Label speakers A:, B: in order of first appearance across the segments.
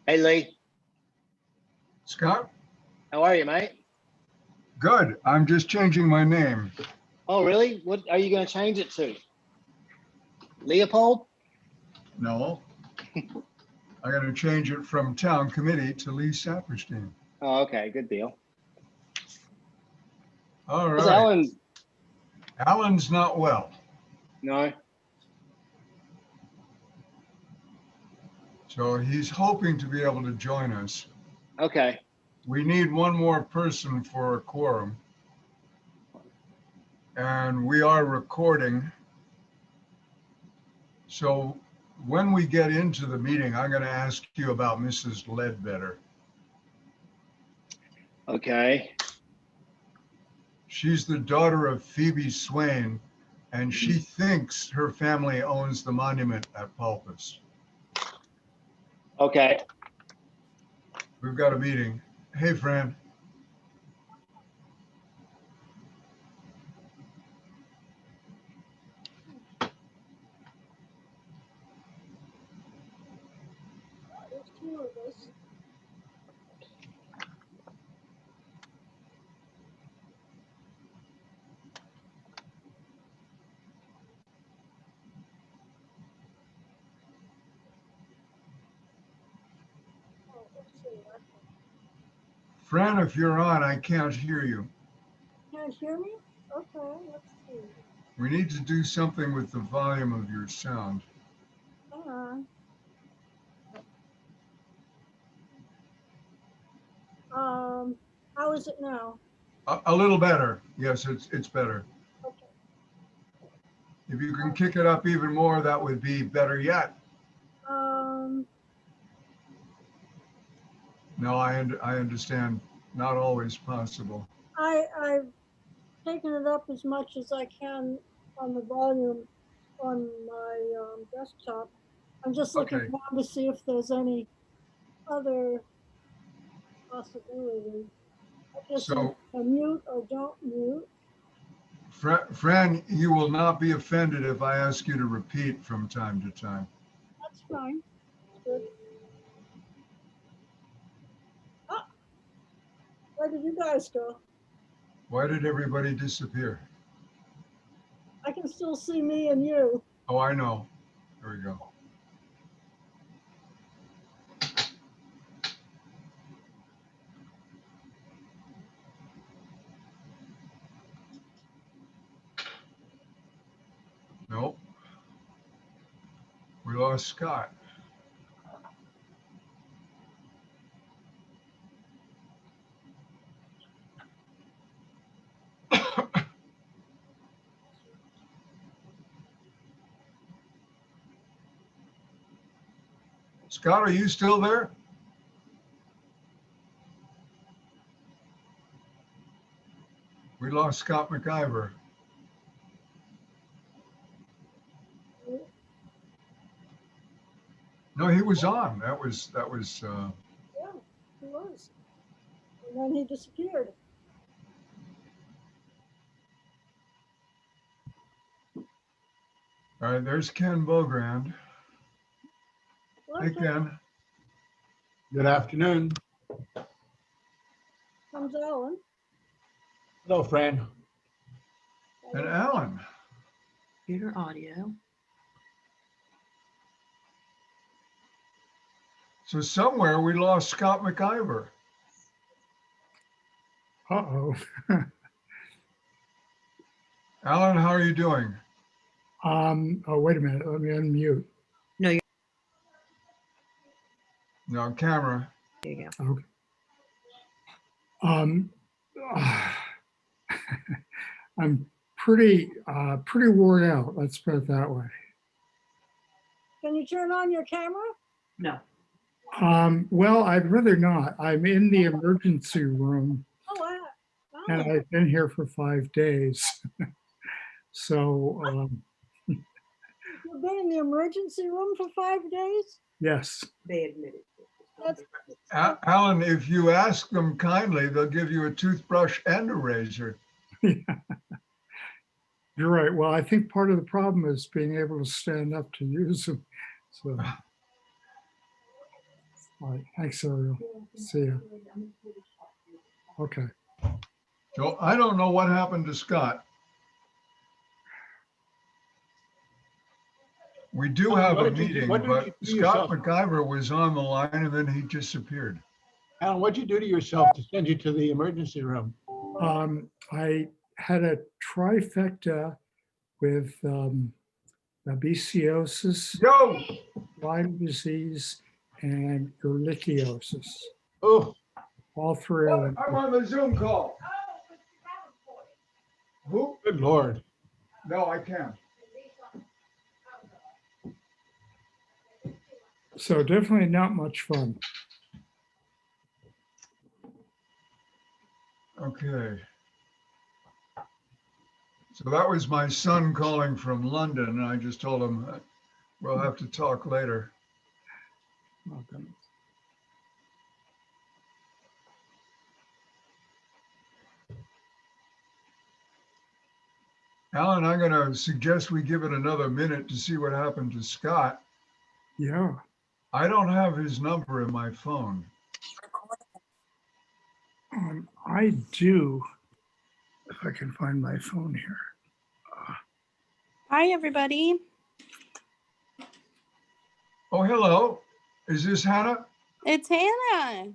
A: Hey, Lee.
B: Scott?
A: How are you, mate?
B: Good. I'm just changing my name.
A: Oh, really? What are you going to change it to? Leopold?
B: No. I'm going to change it from Town Committee to Lee Saperstein.
A: Oh, okay. Good deal.
B: All
A: How's
B: right.
A: Alan?
B: Alan's not well.
A: No.
B: So he's hoping to be able to join us.
A: Okay.
B: We need one more person for a quorum. And we are recording. So when we get into the meeting, I'm going to ask you about Mrs. Ledbetter.
A: Okay.
B: She's the daughter of Phoebe Swain, and she thinks her family owns the monument at Pulpus.
A: Okay.
B: We've got a meeting. Hey, Fran.
C: There's two of us. Oh, let's see.
B: Fran, if you're on, I can't hear you.
C: Can't hear me? Okay, let's see.
B: We need to do something with the volume of your sound.
C: Hang on. How is it now?
B: A little better. Yes, it's better.
C: Okay.
B: If you can kick it up even more, that would be better yet. No, I understand. Not always possible.
C: I've taken it up as much as I can on the volume on my desktop. I'm just looking
B: Okay.
C: around to see if there's any other possibility. I just
B: So,
C: mute or don't mute.
B: Fran, you will not be offended if I ask you to repeat from time to time.
C: That's fine. That's good. Ah, where did you guys go?
B: Why did everybody disappear?
C: I can still see me and you.
B: Oh, I know. There we go. Nope. We lost Scott. Scott, are you still there? We lost Scott McIver. No, he was on. That was.
C: Yeah, he was. And then he disappeared.
B: All right, there's Ken Bogrand. Hey, Ken.
D: Good afternoon.
C: Comes Alan.
D: Hello, Fran.
B: And Alan.
E: Computer audio.
B: So somewhere we lost Scott McIver.
F: Uh-oh.
B: Alan, how are you doing?
F: Oh, wait a minute. Let me unmute.
E: No, you're
B: No, camera.
E: there you go.
F: Okay. I'm pretty worn out. Let's put it that way.
C: Can you turn on your camera?
E: No.
F: Well, I'd rather not. I'm in the emergency room
C: Oh, wow.
F: and I've been here for 5 days. So,
C: You've been in the emergency room for 5 days?
F: yes.
E: They admitted
C: That's
B: Alan, if you ask them kindly, they'll give you a toothbrush and a razor.
F: You're right. Well, I think part of the problem is being able to stand up to use them. So, All right, thanks, Ariel. See ya. Okay.
B: So I don't know what happened to Scott. We do have a meeting, but Scott MacIver was on the line and then he disappeared.
D: Alan, what'd you do to yourself to send you to the emergency room?
F: I had a trifecta with babesiosis,
B: Yo,
F: Lyme disease, and ehrlichiosis.
D: Oh,
F: All three of them.
B: I'm on the Zoom call. Who?
D: good Lord.
B: No, I can't.
F: So definitely not much fun.
B: Okay. So that was my son calling from London, and I just told him we'll have to talk later.
F: Oh, goodness.
B: Alan, I'm going to suggest we give it another minute to see what happened to Scott.
F: Yeah.
B: I don't have his number in my phone.
F: I do, if I can find my phone here.
G: Hi, everybody.
B: Oh, hello. Is this Hannah?
G: It's Hannah.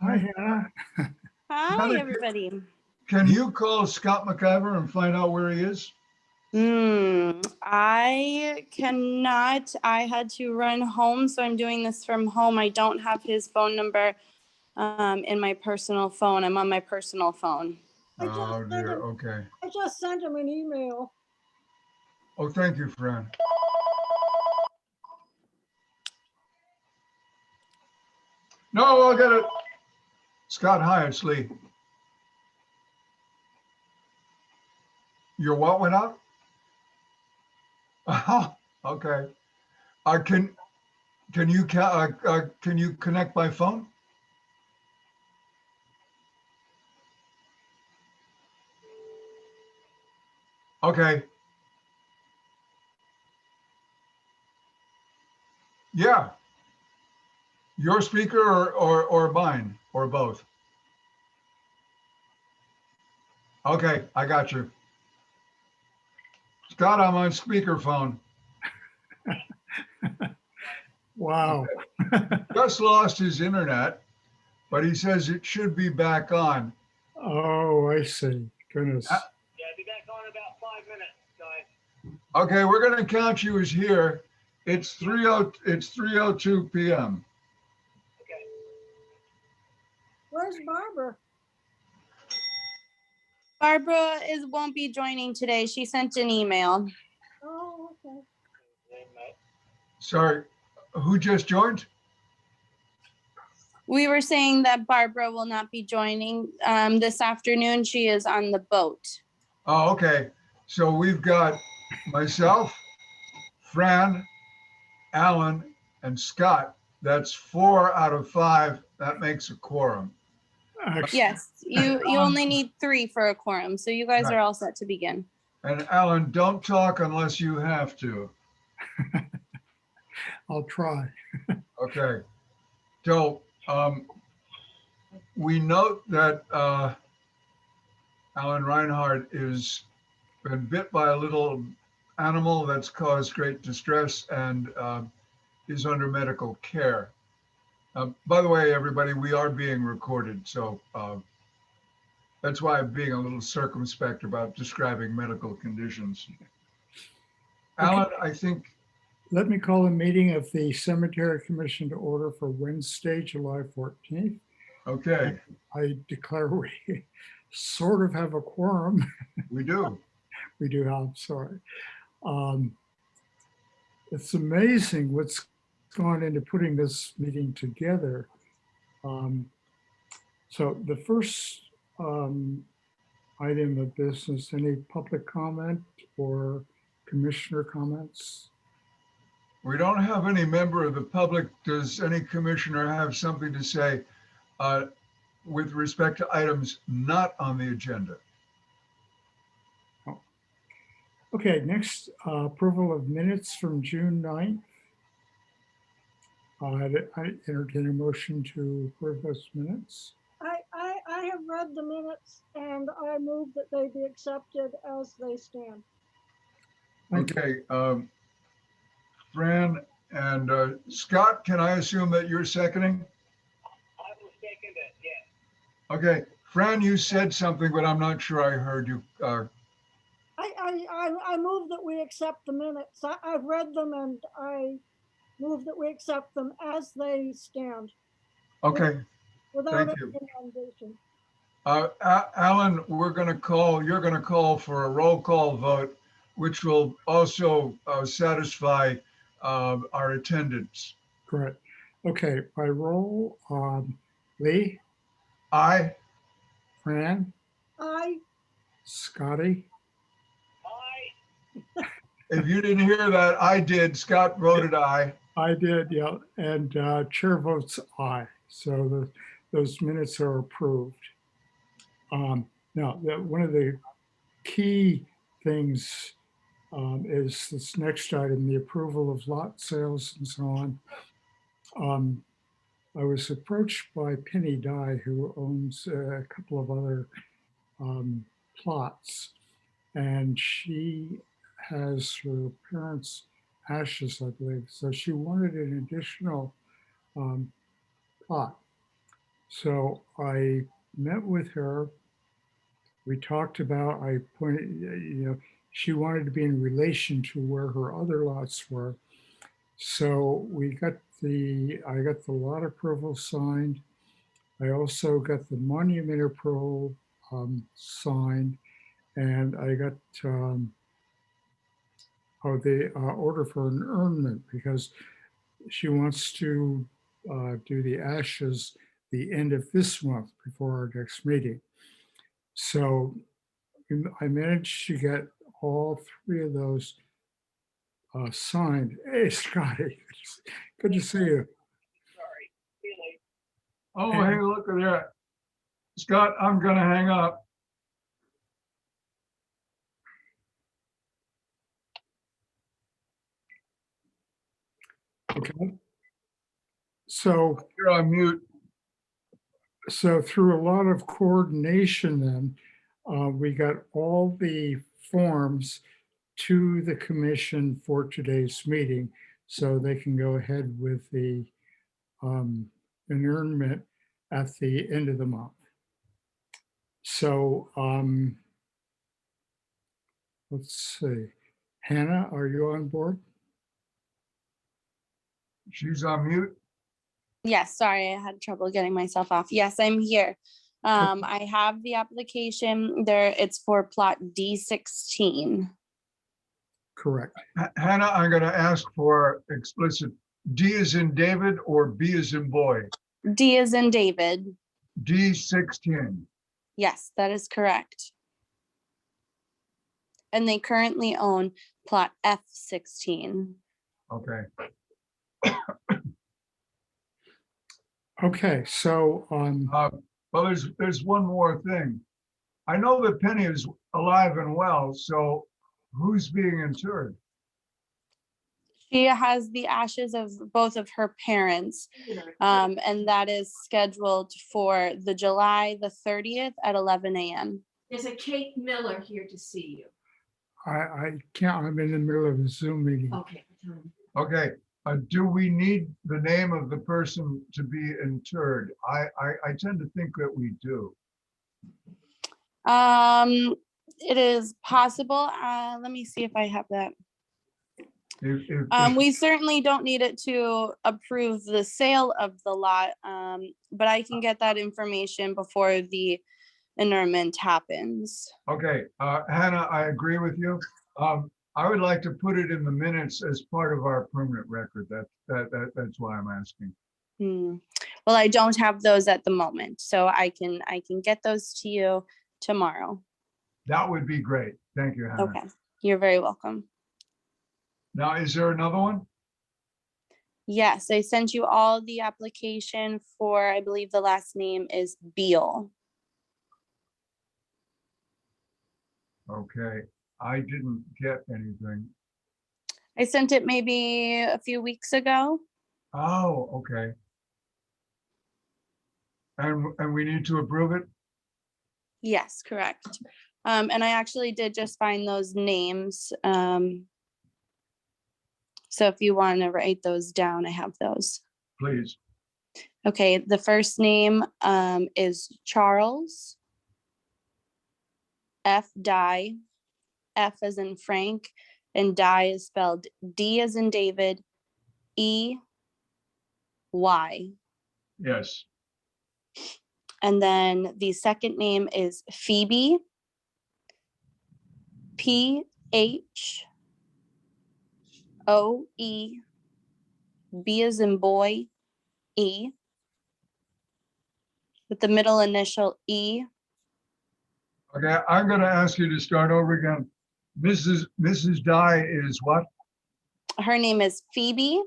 F: Hi, Hannah.
G: Hi,
B: Hannah,
G: everybody.
B: Can you call Scott MacIver and find out where he is?
G: I cannot. I had to run home, so I'm doing this from home. I don't have his phone number in my personal phone. I'm on my personal phone.
B: Oh, dear. Okay.
C: I just sent him an email.
B: Oh, thank you, Fran. No, I'll get it. Scott, hi, it's Lee. Your what went out? Oh, okay. Can you connect by phone? Okay. Yeah. Your speaker or mine or both? Okay, I got you. Scott, I'm on speakerphone.
F: Wow.
B: Just lost his internet, but he says it should be back on.
F: Oh, I see. Goodness.
H: Yeah, be back on in about 5 minutes, guys.
B: Okay, we're gonna count you as here. It's 3:02 p.m.
H: Okay.
C: Where's Barbara?
G: Barbara won't be joining today. She sent an email.
C: Oh, okay.
B: Sorry, who just joined?
G: We were saying that Barbara will not be joining this afternoon. She is on the boat.
B: Oh, okay. So we've got myself, Fran, Alan, and Scott. That's 4 out of 5. That makes a quorum.
F: Excellent.
G: Yes, you only need 3 for a quorum, so you guys
B: Right.
G: are all set to begin.
B: And Alan, don't talk unless you have to.
F: I'll try.
B: Okay. So we note that Alan Reinhardt is been bit by a little animal that's caused great distress and is under medical care. By the way, everybody, we are being recorded, so that's why I'm being a little circumspect about describing medical conditions.
F: Okay.
B: Alan, I think.
F: Let me call a meeting of the Cemetery Commission to order for Wednesday, July 14th.
B: Okay,
F: I declare we sort of have a quorum.
B: we do.
F: We do, I'm sorry. It's amazing what's gone into putting this meeting together. So the first item of business, any public comment or commissioner comments?
B: We don't have any member of the public. Does any commissioner have something to say with respect to items not on the agenda?
F: Okay, next, approval of minutes from June 9th. I entertain a motion to approve those minutes.
C: I have read the minutes and I move that they be accepted as they stand.
F: Thank you.
B: Okay, Fran and Scott, can I assume that you're seconding?
H: I will second it, yes.
B: Okay, Fran, you said something, but I'm not sure I heard you.
C: I move that we accept the minutes. I've read them and I move that we accept them as they stand
B: Okay,
C: without
B: thank
C: any
B: you.
C: amendation.
B: Alan, you're going to call for a roll call vote, which will also satisfy our attendance.
F: Correct. Okay, by roll, Lee,
B: Aye.
F: Fran,
C: I,
F: Scotty,
H: Aye.
B: If you didn't hear that, I did. Scott voted aye.
F: I did, yeah, and chair votes aye. So those minutes are approved. Now, one of the key things is this next item, the approval of lot sales and so on. I was approached by Penny Dye, who owns a couple of other plots, and she has her parents' ashes, I believe. So she wanted an additional plot. So I met with her. We talked about, I pointed, she wanted to be in relation to where her other lots were. So I got the lot approval signed. I also got the monument approval signed, and I got the order for an annulment because she wants to do the ashes the end of this month before our next meeting. So I managed to get all three of those signed. Hey, Scotty, good to see you.
H: Sorry, really.
B: Oh, hey, look at that. Scott, I'm going to hang up.
F: Okay. So
B: You're on mute.
F: So through a lot of coordination then, we got all the forms to the commission for today's meeting so they can go ahead with the annulment at the end of the month. So let's see. Hannah, are you on board?
B: She's on mute.
G: Yes, sorry, I had trouble getting myself off. Yes, I'm here. I have the application there. It's for plot D16.
F: Correct.
B: Hannah, I'm going to ask for explicit D as in David or B as in boy.
G: D is in David.
B: D16.
G: Yes, that is correct. And they currently own plot F16.
B: Okay.
F: Okay, so
B: Well, there's one more thing. I know that Penny is alive and well, so who's being interred?
G: She has the ashes of both of her parents, and that is scheduled for the July the 30th at 11 a.m.
E: There's a Kate Miller here to see you.
F: I can't, I'm in the middle of a Zoom meeting.
E: Okay.
B: Okay. Do we need the name of the person to be interred? I tend to think that we do.
G: It is possible. Let me see if I have that.
B: If
G: We certainly don't need it to approve the sale of the lot, but I can get that information before the annulment happens.
B: Okay, Hannah, I agree with you. I would like to put it in the minutes as part of our permanent record. That's why I'm asking.
G: Well, I don't have those at the moment, so I can get those to you tomorrow.
B: That would be great. Thank you, Hannah.
G: Okay, you're very welcome.
B: Now, is there another one?
G: Yes, I sent you all the application for, I believe the last name is Beal.
B: Okay, I didn't get anything.
G: I sent it maybe a few weeks ago.
B: Oh, okay. And we need to approve it?
G: Yes, correct. And I actually did just find those names. So if you want to write those down, I have those.
B: Please.
G: Okay, the first name is Charles F. Dye, F as in Frank, and Dye is spelled D as in David, E, Y.
B: Yes.
G: And then the second name is Phoebe, P, H, O, E, B as in boy, E, with the middle initial E.
B: Okay, I'm going to ask you to start over again. Mrs. Dye is what?
G: Her name is Phoebe.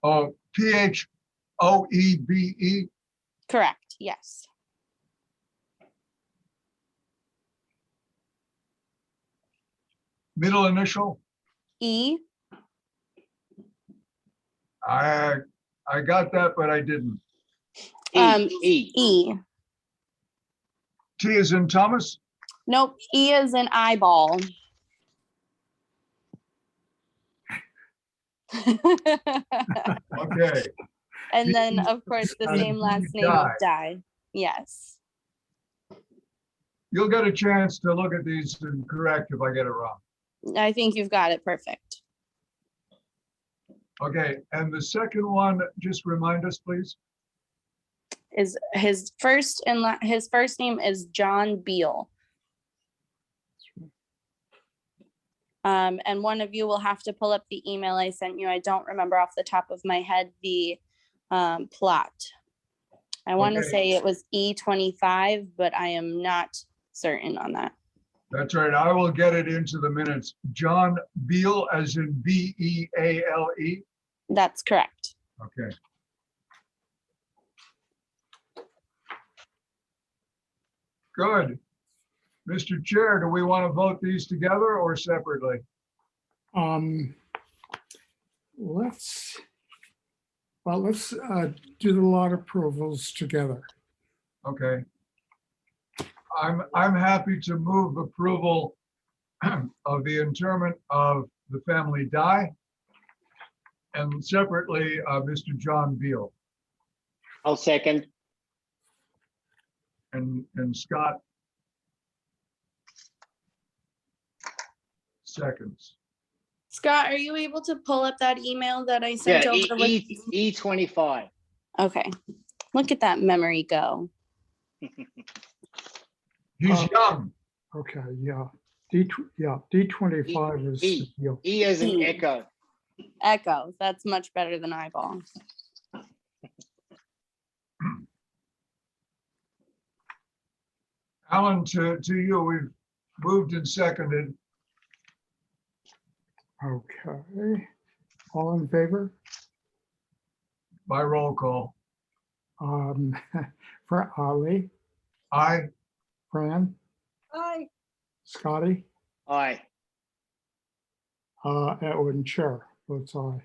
B: Oh, Phoebe.
G: Correct, yes.
B: Middle initial?
G: E,
B: I got that, but I didn't.
A: E.
G: E.
B: T is in Thomas?
G: Nope, E is an eyeball.
B: Okay.
G: And then, of course, the same last name of Dye. Yes.
B: You'll get a chance to look at these and correct if I get it wrong.
G: I think you've got it perfect.
B: Okay, and the second one, just remind us, please.
G: Is his first name is John Beal. And one of you will have to pull up the email I sent you. I don't remember off the top of my head the plot. I want to
B: Okay.
G: say it was E25, but I am not certain on that.
B: That's right, I will get it into the minutes. John Beal, as in B-E-A-L-E.
G: That's correct.
B: Okay. Good. Mr. Chair, do we want to vote these together or separately?
F: Let's do the lot approvals together.
B: Okay. I'm happy to move approval of the interment of the family Dye and separately, Mr. John Beal
A: I'll second.
B: and Scott seconds.
G: Scott, are you able to pull up that email that I
A: Yeah,
G: sent over with?
A: E25.
G: Okay, look at that memory go.
B: He's young.
F: Okay, yeah. D25 is the
A: E.
F: deal.
A: E as in
G: E.
A: echo.
G: Echo, that's much better than eyeball.
B: Alan, to you, we've moved and seconded.
F: Okay. All in favor?
B: By roll call.
F: For Ali,
B: Aye.
F: Fran,
C: Aye.
F: Scotty,
A: Aye.
F: Edwin, chair, votes aye.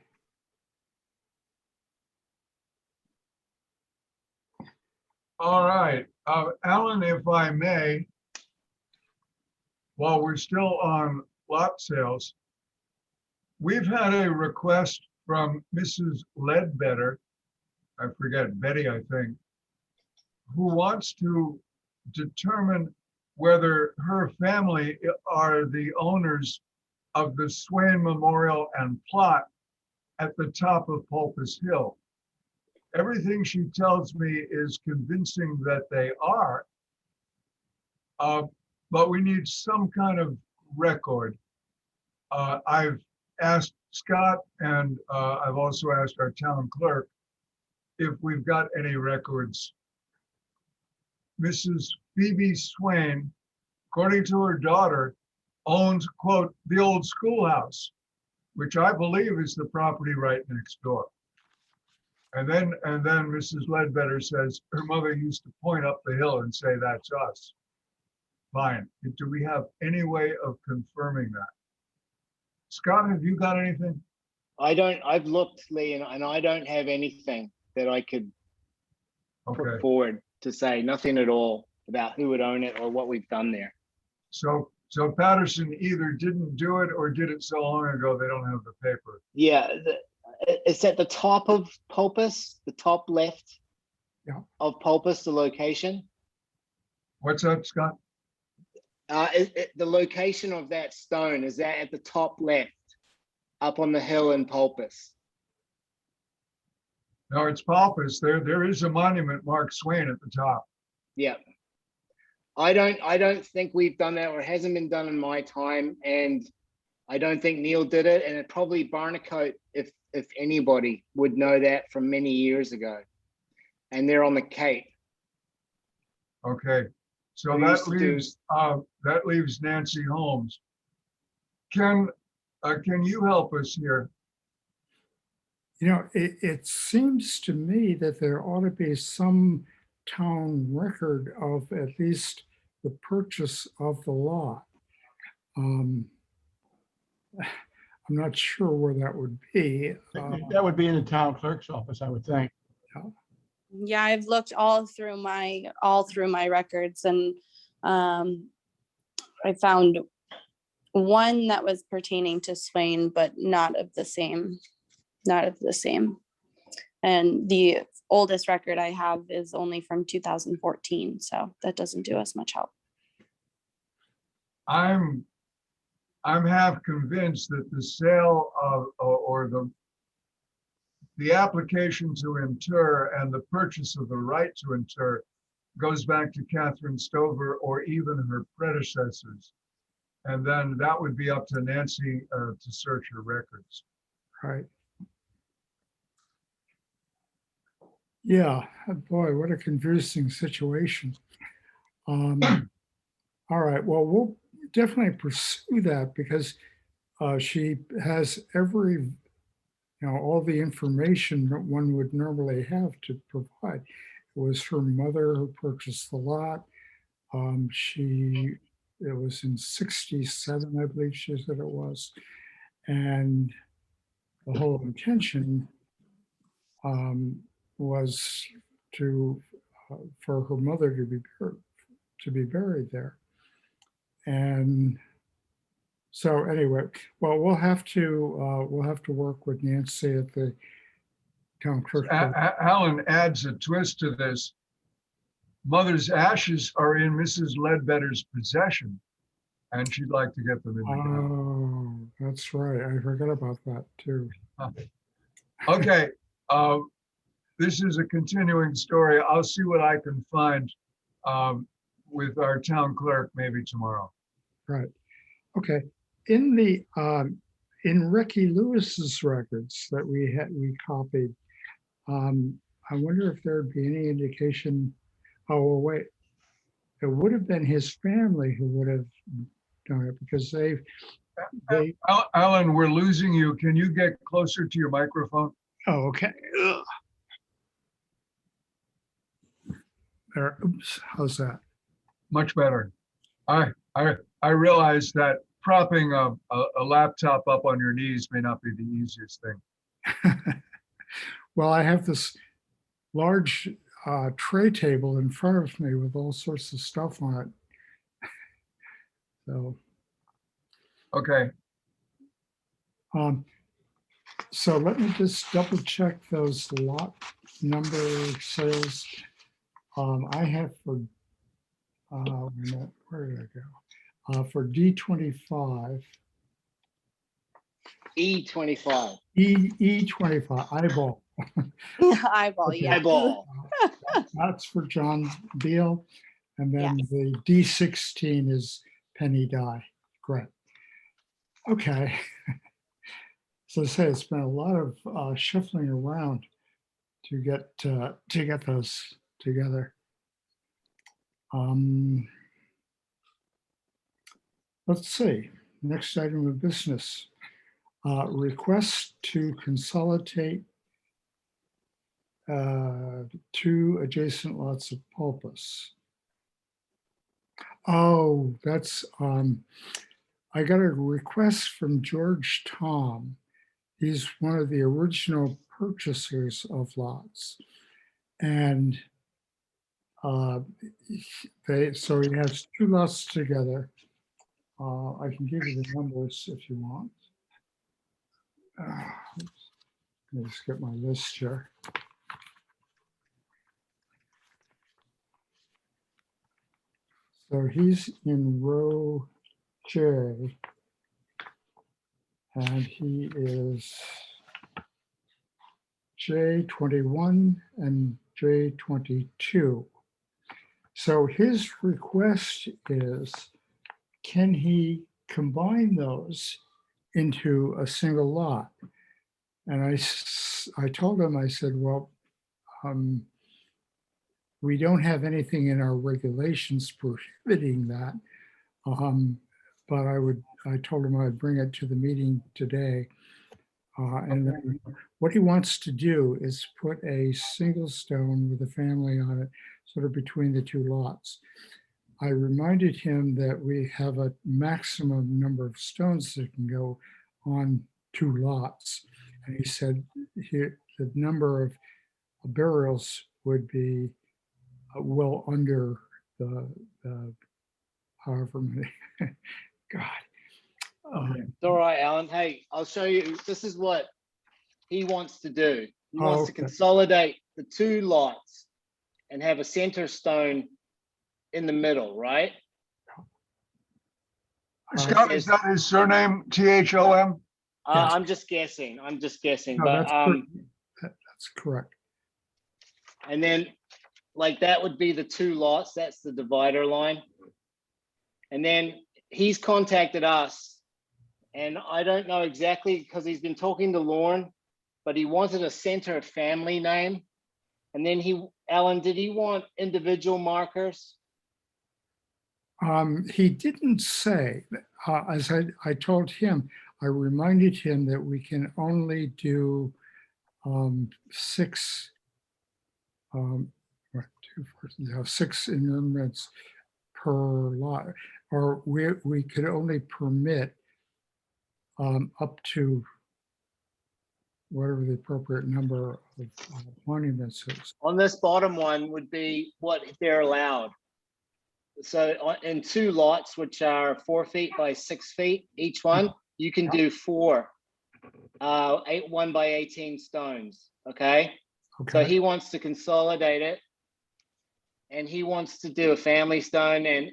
B: All right, Alan, if I may, while we're still on lot sales, we've had a request from Mrs. Ledbetter, I forget, Betty, I think, who wants to determine whether her family are the owners of the Swain Memorial and plot at the top of Pulpus Hill. Everything she tells me is convincing that they are, but we need some kind of record. I've asked Scott and I've also asked our town clerk if we've got any records. Mrs. Phoebe Swain, according to her daughter, owns, quote, the old schoolhouse, which I believe is the property right next door. And then Mrs. Ledbetter says her mother used to point up the hill and say, that's us. Fine. Do we have any way of confirming that? Scott, have you got anything?
A: I've looked, Lee, and I don't have anything that I could
B: Okay,
A: put forward to say, nothing at all about who would own it or what we've done there.
B: so Patterson either didn't do it or did it so long ago, they don't have the paper.
A: Yeah, it's at the top of Pulpus, the top left
F: Yeah.
A: of Pulpus, the location.
B: What's up, Scott?
A: The location of that stone is that at the top left, up on the hill in Pulpus.
B: No, it's Palpas. There is a monument marked Swain at the top.
A: Yeah. I don't think we've done that, or it hasn't been done in my time, and I don't think Neil did it, and it probably Barnacote, if anybody would know that from many years ago. And they're on the Cape.
B: Okay, so
A: We used to do-
B: that leaves Nancy Holmes. Can you help us here?
F: You know, it seems to me that there ought to be some town record of at least the purchase of the lot. I'm not sure where that would be.
D: That would be in the town clerk's office, I would think.
G: Yeah, I've looked all through my records, and I found one that was pertaining to Swain, but not of the same. And the oldest record I have is only from 2014, so that doesn't do us much help.
B: I'm half convinced that the sale of or the application to inter and the purchase of the right to inter goes back to Catherine Stover or even her predecessors. And then that would be up to Nancy to search her records.
F: Right. Yeah, boy, what a confusing situation. All right, well, we'll definitely pursue that because she has every, all the information that one would normally have to provide. It was her mother who purchased the lot. It was in 67, I believe she said it was. And the whole intention was for her mother to be buried there. And so anyway, well, we'll have to work with Nancy at the town clerk.
B: Alan adds a twist to this. Mother's ashes are in Mrs. Ledbetter's possession, and she'd like to get them in the town.
F: Oh, that's right. I forgot about that too.
B: Okay, this is a continuing story. I'll see what I can find with our town clerk maybe tomorrow.
F: Right. Okay. In the in Ricky Lewis's records that we copied, I wonder if there'd be any indication. Oh, well, wait. It would have been his family who would have done it because they.
B: Alan, we're losing you. Can you get closer to your microphone?
F: Oh, okay. Ugh. There. Oops. How's that?
B: Much better. I realize that propping a laptop up on your knees may not be the easiest thing.
F: Well, I have this large tray table in front of me with all sorts of stuff on it. So.
B: Okay.
F: So let me just double check those lot number sales. I have for, where did I go? For D25.
A: E25.
F: E25, eyeball.
G: Eyeball,
F: Okay.
G: yeah.
A: Eyeball.
F: That's for John Beal. And then
G: Yes.
F: the D16 is Penny Dye. Great. Okay. So I say it's been a lot of shuffling around to get those together. Let's see. Next item of business. Request to consolidate two adjacent lots of Pulpus. Oh, that's I got a request from George Tom he's one of the original purchasers of lots. And so he has 2 lots together. I can give you the numbers if you want. Let me just get my list here. So he's in row J, and he is J21 and J22. So his request is, can he combine those into a single lot? And I told him, I said, well, we don't have anything in our regulations prohibiting that. But I told him I'd bring it to the meeting today. And then what he wants to do is put a single stone with a family on it, sort of between the 2 lots. I reminded him that we have a maximum number of stones that can go on 2 lots. And he said the number of burials would be well under the however many. God.
A: It's all right, Alan. Hey, I'll show you. This is what he wants to do. He wants to
F: Okay.
A: consolidate the 2 lots and have a center stone in the middle, right?
B: Scott, is that his surname, Thom?
F: Yes.
A: I'm just guessing.
F: No,
A: But
F: that's correct.
A: and then like that would be the 2 lots. That's the divider line. And then he's contacted us, and I don't know exactly because he's been talking to Lauren, but he wanted a center family name. And then Alan, did he want individual markers?
F: He didn't say, as I told him, I reminded him that we can only do 6, 6 instruments per lot, or we could only permit up to whatever the appropriate number of monuments is.
A: On this bottom one would be what they're allowed. So in 2 lots, which are 4 feet by 6 feet, each one, you can do 4 1 by 18 stones. Okay. So
F: Okay.
A: he wants to consolidate it, and he wants to do a family stone. And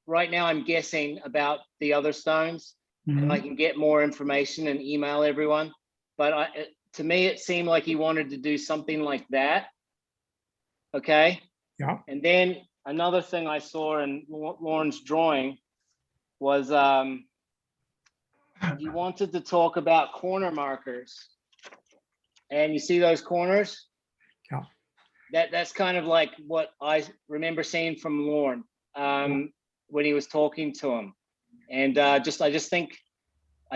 A: right now I'm guessing about the other stones, and I can get more information and email everyone. But to me, it seemed like he wanted to do something like that. Okay.
F: Yeah.
A: And then another thing I saw in Lauren's drawing was he wanted to talk about corner markers. And you see those corners?
F: Yeah.
A: That's kind of like what I remember seeing from Lauren when he was talking to him. And I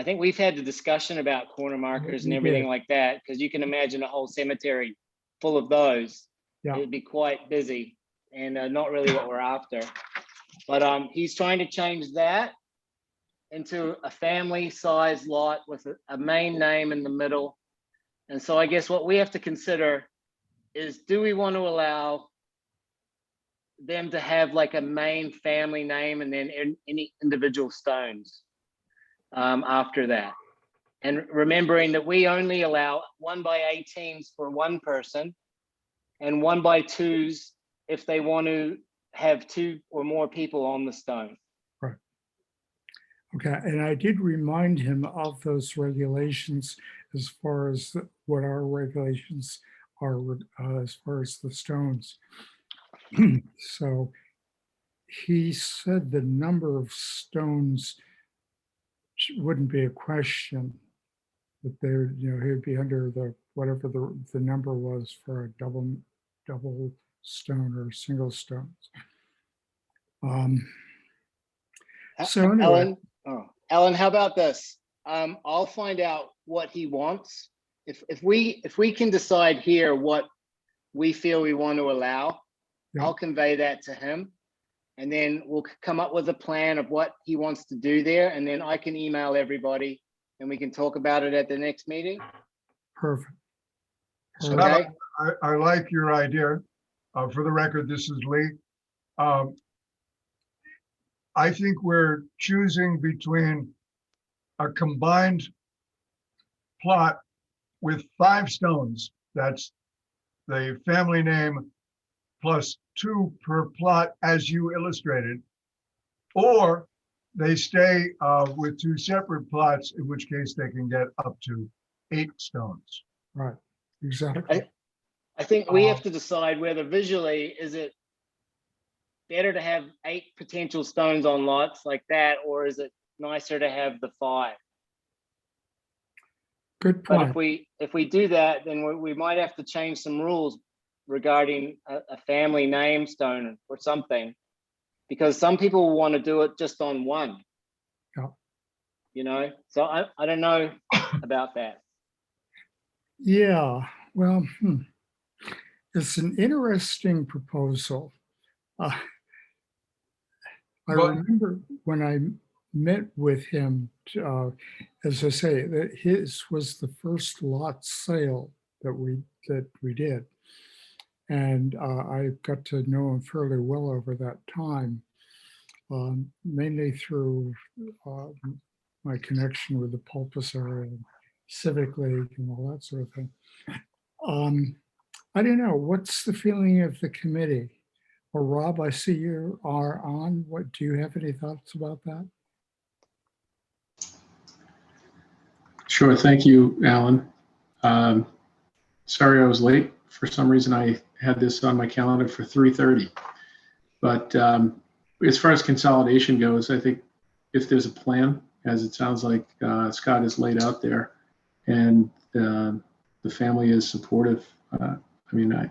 A: think we've had the discussion about corner markers and everything like that, because you can imagine a whole cemetery full of those.
F: Yeah.
A: It'd be quite busy, and not really what we're after. But he's trying to change that into a family size lot with a main name in the middle. And so I guess what we have to consider is, do we want to allow them to have like a main family name and then any individual stones after that? And remembering that we only allow 1 by 18s for one person and 1 by 2s if they want to have 2 or more people on the stone.
F: Right. Okay, and I did remind him of those regulations as far as what our regulations are as far as the stones. So he said the number of stones wouldn't be a question, that there, he'd be under the whatever the number was for a double stone or single stones. So anyway,
A: Alan, how about this? I'll find out what he wants. If we can decide here what we feel we want to allow,
F: yeah.
A: I'll convey that to him, and then we'll come up with a plan of what he wants to do there, and then I can email everybody and we can talk about it at the next meeting.
F: Perfect.
B: So
A: Okay.
B: I like your idea. For the record, this is Lee. I think we're choosing between a combined plot with 5 stones. That's the family name plus 2 per plot as you illustrated. Or they stay with 2 separate plots, in which case they can get up to 8 stones.
F: Right, exactly.
A: I think we have to decide whether visually, is it better to have 8 potential stones on lots like that, or is it nicer to have the 5?
F: Good
A: But
F: point.
A: if we do that, then we might have to change some rules regarding a family name stone or something, because some people will want to do it just on 1.
F: Yeah.
A: You know, so I don't know about that.
F: Yeah, well, it's an interesting proposal. I
B: But-
F: remember when I met with him, as I say, that his was the first lot sale that we did. And I got to know him fairly well over that time, mainly through my connection with the Pulpusar and Civic League and all that sort of thing. I don't know, what's the feeling of the committee? Or Rob, I see you are on. What, do you have any thoughts about that?
I: Sure. Thank you, Alan. Sorry I was late. For some reason, I had this on my calendar for 3:30. But as far as consolidation goes, I think if there's a plan, as it sounds like Scott has laid out there, and the family is supportive, I mean, I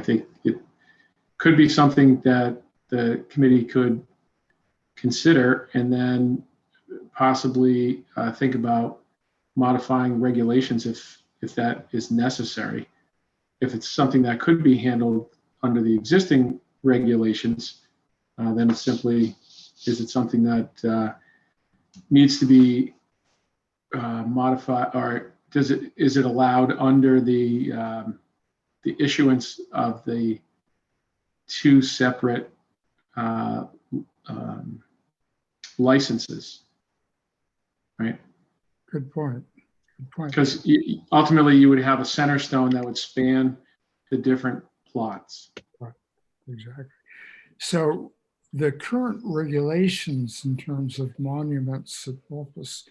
I: think it could be something that the committee could consider, and then possibly think about modifying regulations if that is necessary. If it's something that could be handled under the existing regulations, then it's simply, is it something that needs to be modified, or is it allowed under the issuance of the 2 separate licenses, right?
F: Good point. Good point.
I: Because ultimately you would have a center stone that would span the different plots.
F: Exactly. So the current regulations in terms of monuments at Pulpus,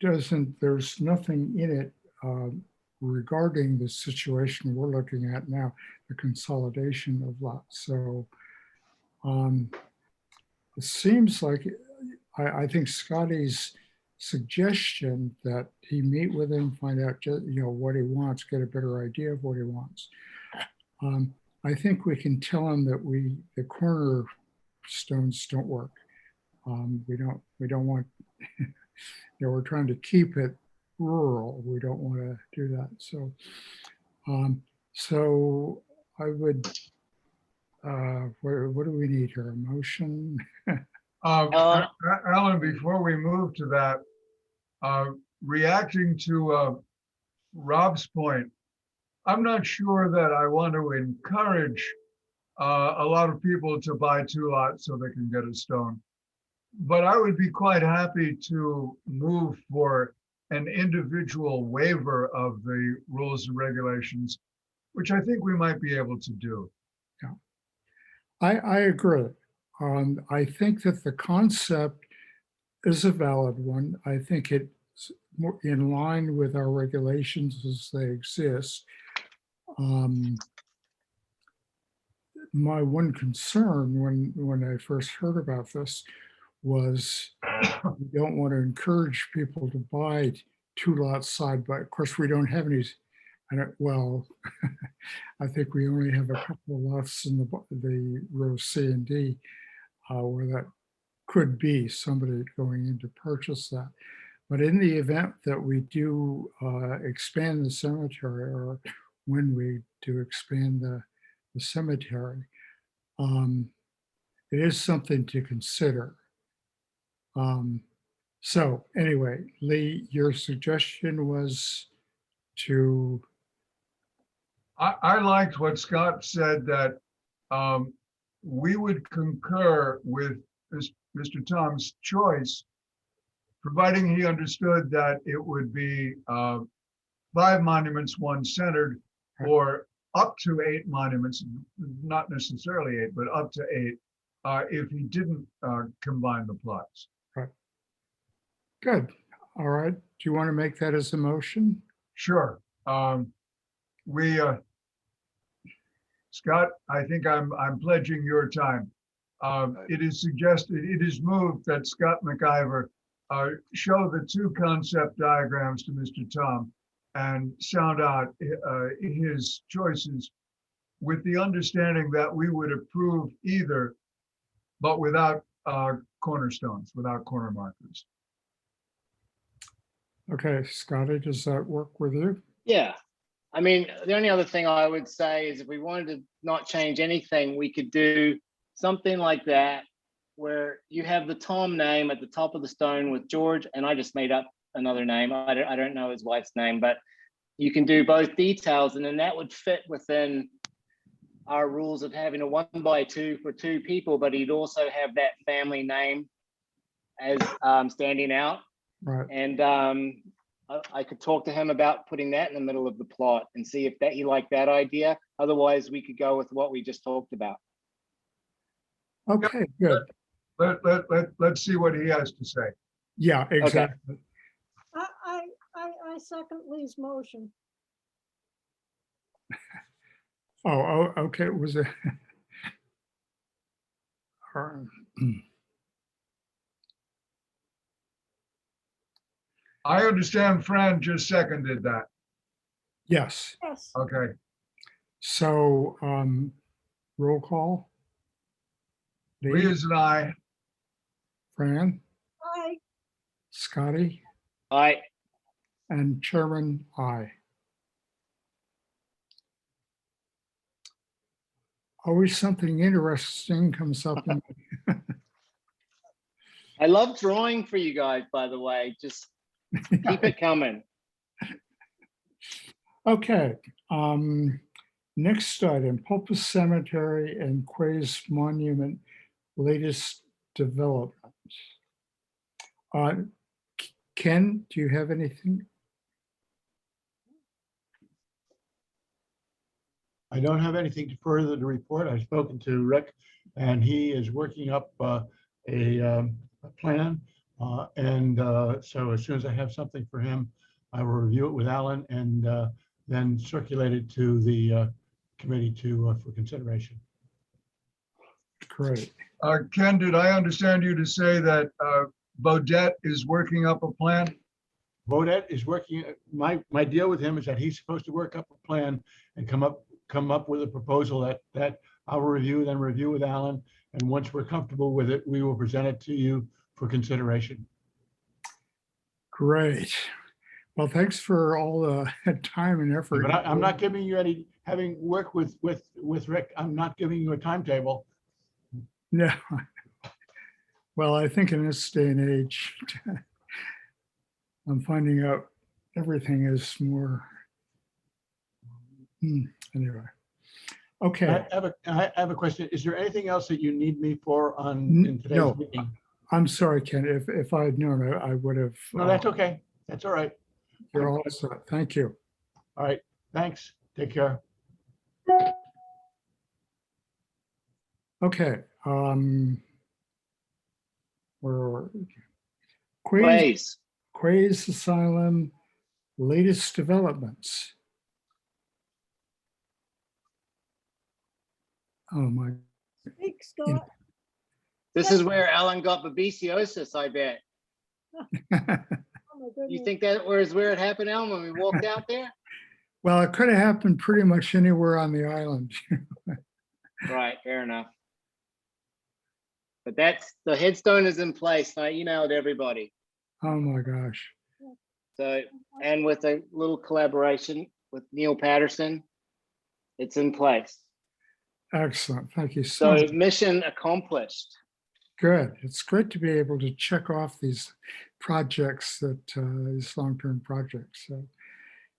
F: there's nothing in it regarding the situation we're looking at now, the consolidation of lots. So it seems like, I think Scotty's suggestion that he meet with him, find out what he wants, get a better idea of what he wants. I think we can tell him that the corner stones don't work. We don't want, we're trying to keep it rural. We don't want to do that. So, so I would, what do we need here? A motion?
B: Alan, before we move to that, reacting to Rob's point, I'm not sure that I want to encourage a lot of people to buy 2 lots so they can get a stone. But I would be quite happy to move for an individual waiver of the rules and regulations, which I think we might be able to do.
F: Yeah, I agree. I think that the concept is a valid one. I think it's more in line with our regulations as they exist. My one concern when I first heard about this was we don't want to encourage people to buy 2 lots side by. Of course, we don't have any. Well, I think we only have a couple of lots in the row C and D where that could be somebody going in to purchase that. But in the event that we do expand the cemetery, or when we do expand the cemetery, it is something to consider. So anyway, Lee, your suggestion was to,
B: I liked what Scott said, that we would concur with Mr. Tom's choice, providing he understood that it would be 5 monuments, 1 centered, or up to 8 monuments, not necessarily 8, but up to 8, if he didn't combine the plots.
F: good. All right. Do you want to make that as a motion?
B: Sure. Scott, I think I'm pledging your time. It is suggested, it is moved that Scott McIver show the 2 concept diagrams to Mr. Tom and sound out his choices, with the understanding that we would approve either, but without cornerstones, without corner markers.
F: Okay, Scotty, does that work with you?
A: Yeah. I mean, the only other thing I would say is if we wanted to not change anything, we could do something like that, where you have the Tom name at the top of the stone with George, and I just made up another name. I don't know his wife's name, but you can do both details, and then that would fit within our rules of having a 1x2 for 2 people, but he'd also have that family name as standing out.
F: Right.
A: And I could talk to him about putting that in the middle of the plot and see if that he liked that idea. Otherwise, we could go with what we just talked about.
F: Okay, good.
B: Let's see what he has to say.
F: Yeah, exactly.
C: I second Lee's motion.
F: Oh, okay. Was it? All right.
B: I understand Fran just seconded that.
F: Yes.
C: Yes.
B: Okay.
F: So, roll call.
B: Lee is an aye.
F: Fran,
C: Aye.
F: Scotty,
A: Aye.
F: and Chairman, aye. Always something interesting comes up.
A: I love drawing for you guys, by the way. Just keep it coming.
F: Okay. Next item, Pulpus Cemetery and Quay's Monument, latest development. Ken, do you have anything?
D: I don't have anything further to report. I've spoken to Rick, and he is working up a plan. So as soon as I have something for him, I will review it with Alan and then circulate it to the committee for consideration.
F: Great.
B: Ken, did I understand you to say that Bodette is working up a plan?
D: Bodette is working, my deal with him is that he's supposed to work up a plan and come up with a proposal that I will review, then review with Alan. And once we're comfortable with it, we will present it to you for consideration.
F: Great. Well, thanks for all the time and effort.
D: But I'm not giving you any, having worked with Rick, I'm not giving you a timetable.
F: No. Well, I think in this day and age, I'm finding out everything is more. Anyway. Okay.
D: I have a question. Is there anything else that you need me for in today's
F: No.
D: meeting?
F: I'm sorry, Ken. If I had known, I would have.
D: No, that's okay. That's all right.
F: You're all set. Thank you.
D: All right. Thanks. Take care.
F: Okay. Where
A: Please.
F: Quay's Asylum, latest developments. Oh my.
C: Speak, Scott.
A: This is where Alan got babesiosis, I bet.
C: Oh, my
A: You
C: goodness.
A: think that was where it happened, Alan, when we walked out there?
F: Well, it could have happened pretty much anywhere on the island.
A: Right, fair enough. But that's, the headstone is in place. I emailed everybody.
F: Oh my gosh.
A: So, and with a little collaboration with Neil Patterson, it's in place.
F: Excellent. Thank you so
A: So
F: much.
A: mission accomplished.
F: Good. It's great to be able to check off these projects that, these long-term projects. So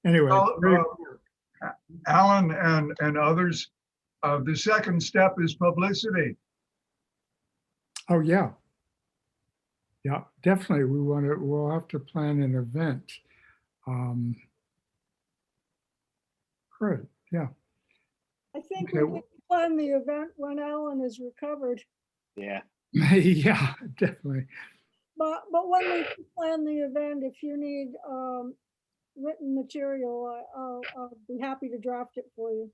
F: anyway,
B: Well,
F: great work.
B: Alan and others, the second step is publicity.
F: Oh, yeah. Yeah, definitely. We'll have to plan an event. Great, yeah.
C: I think
F: Okay,
C: we need to plan the event when Alan is recovered.
A: Yeah.
F: yeah, definitely.
C: But when we plan the event, if you need written material, I'll be happy to draft it for you.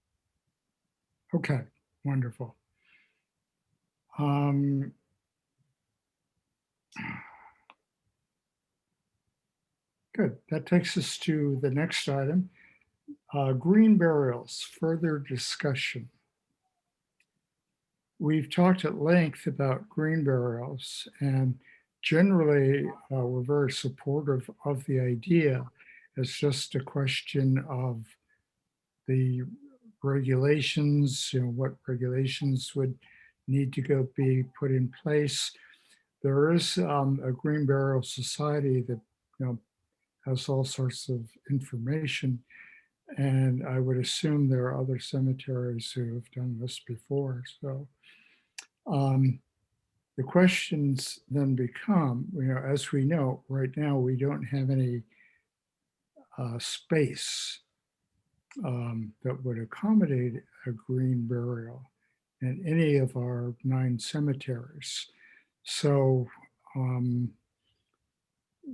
F: Okay, wonderful. Good. That takes us to the next item. Green burials, further discussion. We've talked at length about green burials, and generally we're very supportive of the idea. It's just a question of the regulations, what regulations would need to be put in place. There is a Green Burial Society that has all sorts of information, and I would assume there are other cemeteries who have done this before. So the questions then become, as we know, right now we don't have any space that would accommodate a green burial in any of our 9 cemeteries. So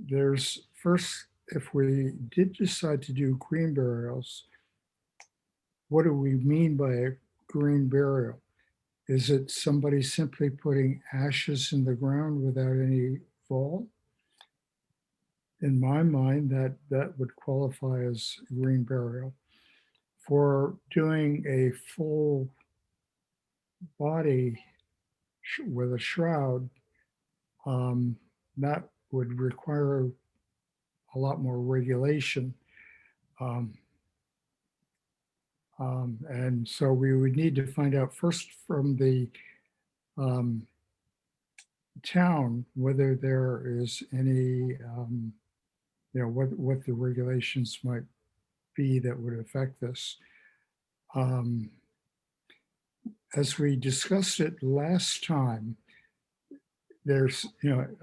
F: there's first, if we did decide to do green burials, what do we mean by a green burial? Is it somebody simply putting ashes in the ground without any vault? In my mind, that would qualify as green burial. For doing a full body with a shroud, that would require a lot more regulation. And so we would need to find out first from the town whether there is any, what the regulations might be that would affect this. As we discussed it last time, there's,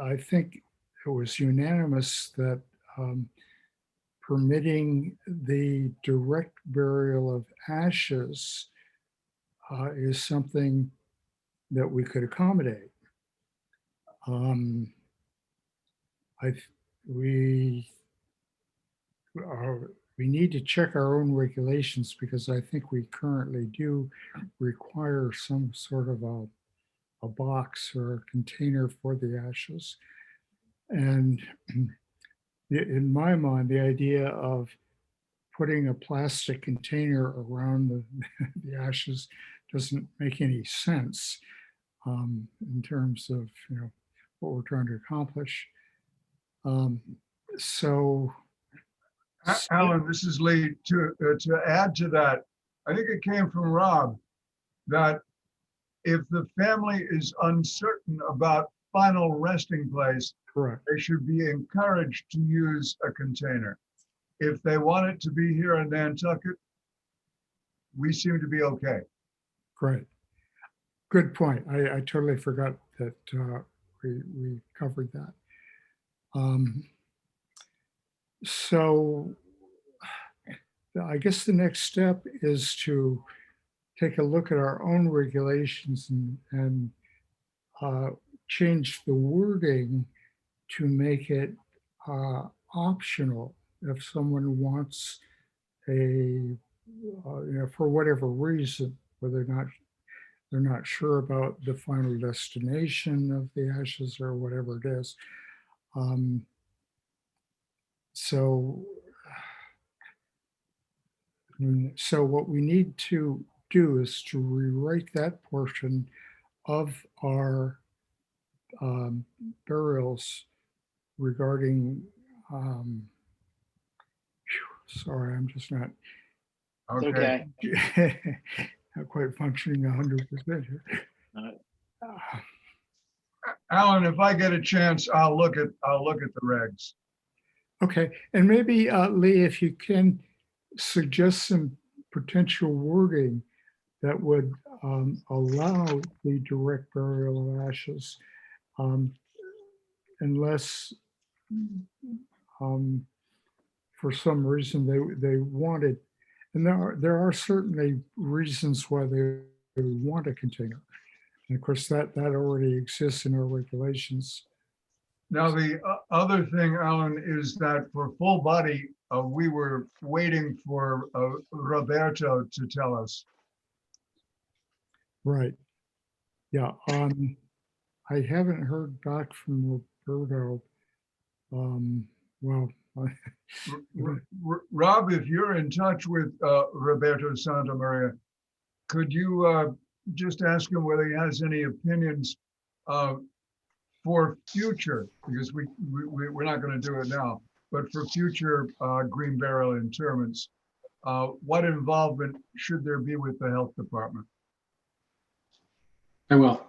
F: I think it was unanimous that permitting the direct burial of ashes is something that we could accommodate. We need to check our own regulations, because I think we currently do require some sort of a box or a container for the ashes. And in my mind, the idea of putting a plastic container around the ashes doesn't make any sense in terms of what we're trying to accomplish. So,
B: Alan, this is Lee. To add to that, I think it came from Rob that if the family is uncertain about final resting place,
F: correct.
B: they should be encouraged to use a container. If they want it to be here in Nantucket, we seem to be okay.
F: Great. Good point. I totally forgot that we covered that. So I guess the next step is to take a look at our own regulations and change the wording to make it optional if someone wants for whatever reason, whether or not they're not sure about the final destination of the ashes or whatever it is. So what we need to do is to rewrite that portion of our burials regarding, sorry, I'm just not
A: Okay.
F: not quite functioning 100% here.
B: Alan, if I get a chance, I'll look at the regs.
F: Okay, and maybe Lee, if you can suggest some potential wording that would allow the direct burial of ashes, unless for some reason they wanted, and there are certainly reasons why they want a container. And of course, that already exists in our regulations.
B: Now, the other thing, Alan, is that for full body, we were waiting for Roberto to tell us.
F: Right. Yeah. I haven't heard back from Roberto. Well,
B: Rob, if you're in touch with Roberto Santa Maria, could you just ask him whether he has any opinions for future, because we're not going to do it now, but for future green burial interments, what involvement should there be with the health department?
I: I will.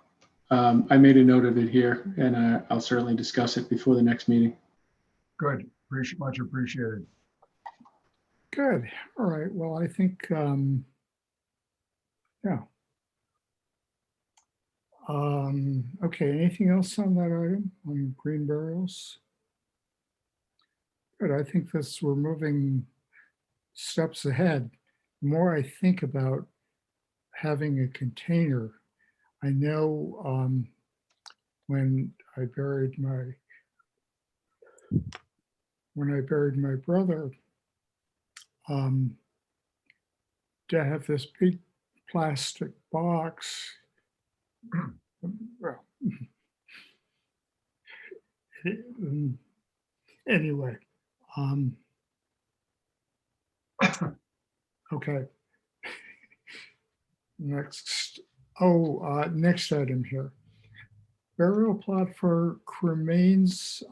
I: I made a note of it here, and I'll certainly discuss it before the next meeting.
B: Good, much appreciated.
F: good. All right. Well, I think, yeah. Okay, anything else on that item on green burials? Good, I think we're moving steps ahead. The more I think about having a container, I know when I buried my brother, to have this big plastic box. Well, anyway, okay. Next, next item here. Burial plot for cremains.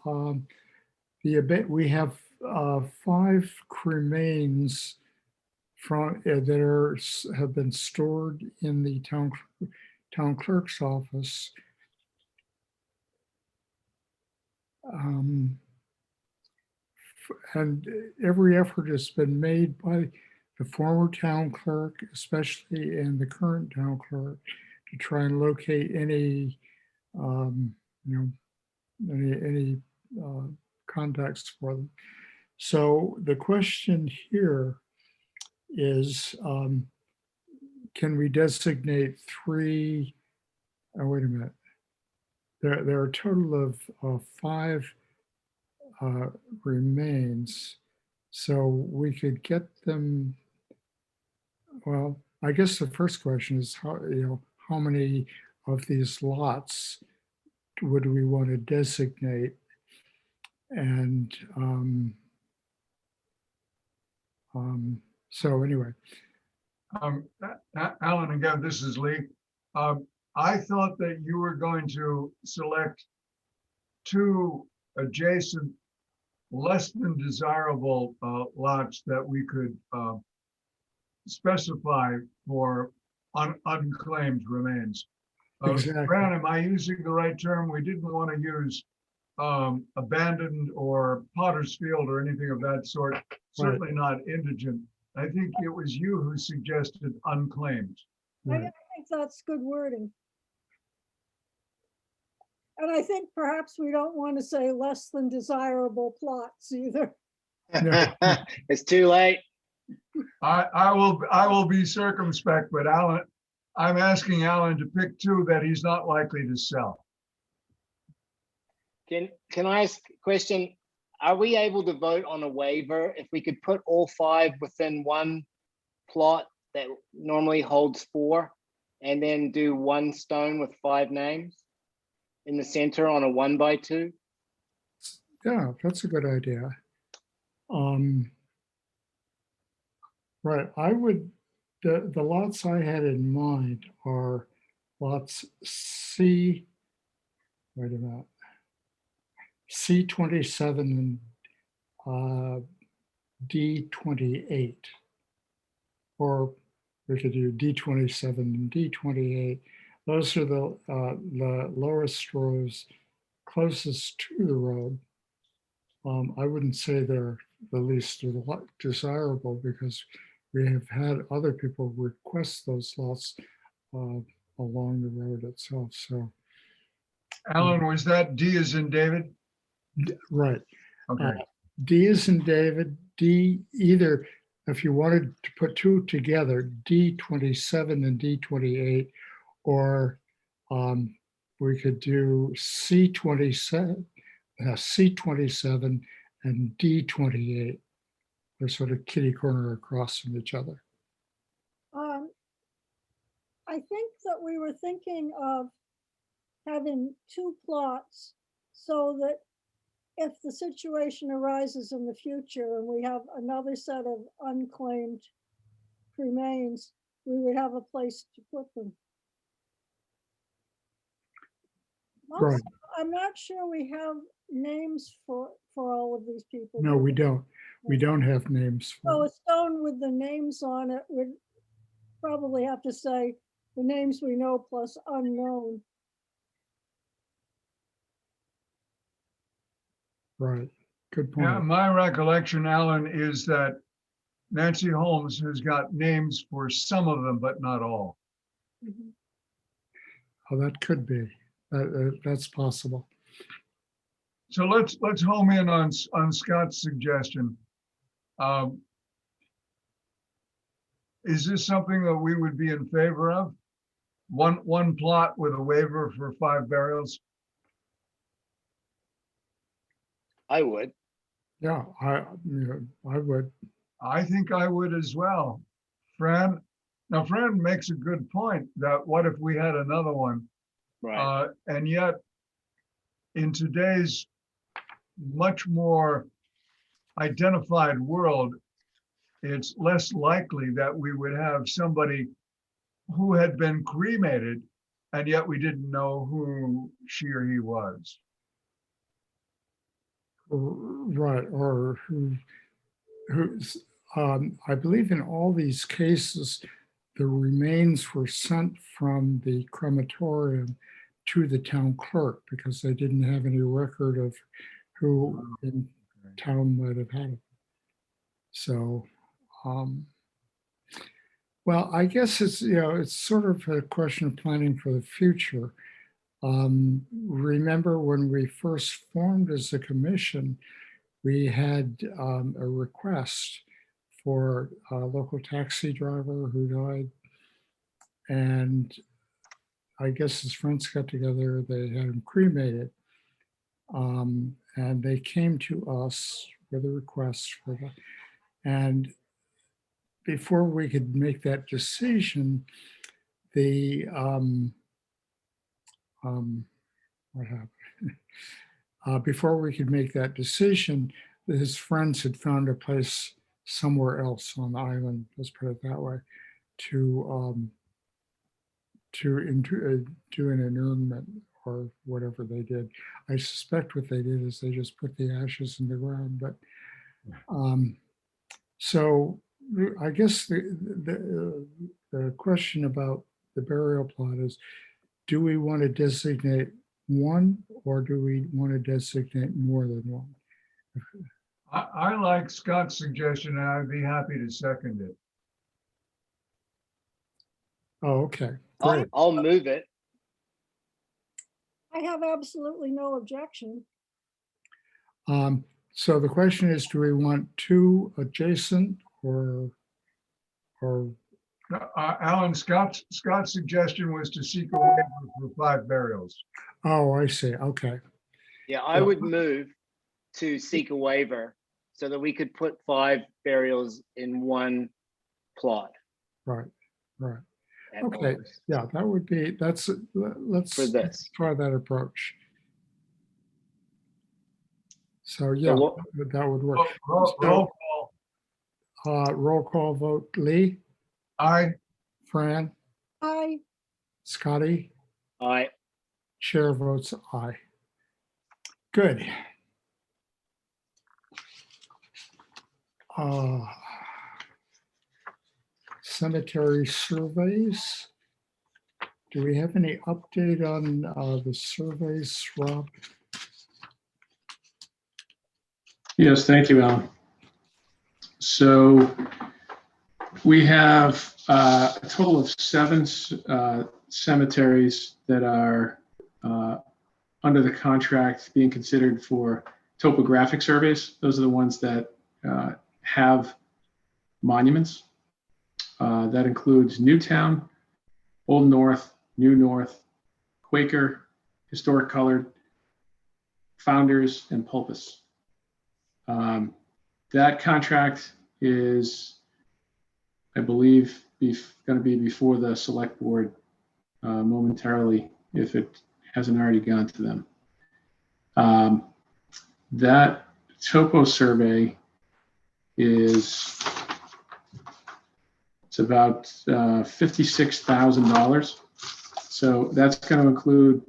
F: We have 5 cremains from that have been stored in the town clerk's office. And every effort has been made by the former town clerk, especially, and the current town clerk, to try and locate any, any contacts for them. So the question here is, can we designate 3? Oh, wait a minute. There are a total of 5 remains, so we could get them. Well, I guess the first question is how many of these lots would we want to designate? And so anyway.
B: Alan, again, this is Lee. I thought that you were going to select 2 adjacent, less than desirable lots that we could specify for unclaimed remains.
F: Exactly.
B: Fran, am I using the right term? We didn't want to use abandoned or Potter's Field or anything of that sort, certainly not indigent. I think it was you who suggested unclaimed.
C: I think that's good wording. And I think perhaps we don't want to say less than desirable plots either.
A: It's too late.
B: I will be circumspect, but Alan, I'm asking Alan to pick 2 that he's not likely to sell.
A: Can I ask a question? Are we able to vote on a waiver if we could put all 5 within one plot that normally holds 4, and then do 1 stone with 5 names in the center on a 1x2?
F: Yeah, that's a good idea. Right, I would, the lots I had in mind are lots C, wait a minute, C27 and D28. Or we could do D27 and D28. those are the lowest rows closest to the road. I wouldn't say they're the least desirable because we have had other people request those lots along the road itself. So,
B: Alan, was that D as in David?
F: right.
B: Okay.
F: D is in David, D either, if you wanted to put two together, D27 and D28, or we could do C27, C27 and D28. They're sort of kitty corner across from each other.
C: I think that we were thinking of having two plots so that if the situation arises in the future and we have another set of unclaimed remains, we would have a place to put them.
F: Right.
C: Also, I'm not sure we have names for all of these people.
F: No, we don't. We don't have names
C: So
F: for
C: a stone with the names on it would probably have to say the names we know plus unknown.
F: right. Good
B: Yeah,
F: point.
B: my recollection, Alan, is that Nancy Holmes has got names for some of them, but not all.
C: Mhm.
F: Oh, that could be. That's possible.
B: So let's home in on Scott's suggestion. Is this something that we would be in favor of? One plot with a waiver for 5 burials?
A: I would.
F: Yeah, I would.
B: I think I would as well. Fran makes a good point that what if we had another one?
A: Right.
B: And yet, in today's much more identified world, it's less likely that we would have somebody who had been cremated, and yet we didn't know who she or he was.
F: Right, or who's, I believe in all these cases, the remains were sent from the crematorium to the town clerk because they didn't have any record of who in town might have had it. So, well, I guess it's, it's sort of a question of planning for the future. Remember when we first formed as a commission, we had a request for a local taxi driver who died. And I guess his friends got together, they had him cremated. And they came to us with a request for that. And before we could make that decision, the, what happened? Before we could make that decision, his friends had found a place somewhere else on the island, let's put it that way, to do an interment or whatever they did. I suspect what they did is they just put the ashes in the ground. But so I guess the question about the burial plot is, do we want to designate one or do we want to designate more than one?
B: I like Scott's suggestion, and I'd be happy to second it.
F: Oh, okay, great.
A: I'll move it.
C: I have absolutely no objection.
F: So the question is, do we want two adjacent or
B: Alan, Scott's suggestion was to seek a waiver for 5 burials.
F: oh, I see. Okay.
A: Yeah, I would move to seek a waiver so that we could put 5 burials in one plot.
F: Right.
A: at
F: Okay.
A: most
F: Yeah, that would be, let's
A: For this.
F: try that approach. So
A: So
F: yeah,
A: what-
F: that would work.
B: Roll call.
F: Roll call vote. Lee,
B: Aye.
F: Fran,
C: I,
F: Scotty,
A: I
F: chair votes aye. Good. Cemetery surveys. Do we have any update on the surveys, Rob?
I: Yes, thank you, Alan. So we have a total of 7 cemeteries that are under the contract being considered for topographic surveys. Those are the ones that have monuments. That includes Newtown, Old North, New North, Quaker, Historic Colored, Founders, and Pulpus. That contract is, I believe, going to be before the select board momentarily, if it hasn't already gone to them. That topo survey it's about $56,000. So that's going to include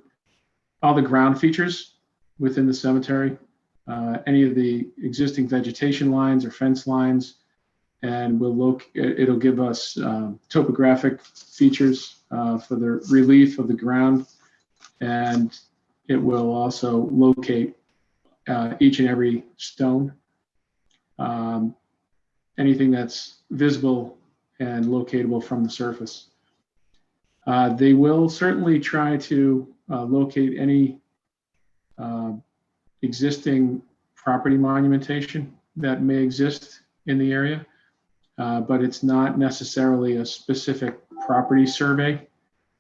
I: all the ground features within the cemetery, any of the existing vegetation lines or fence lines, and it'll give us topographic features for the relief of the ground, and it will also locate each and every stone, anything that's visible and locatable from the surface. They will certainly try to locate any existing property monumentation that may exist in the area, but it's not necessarily a specific property survey.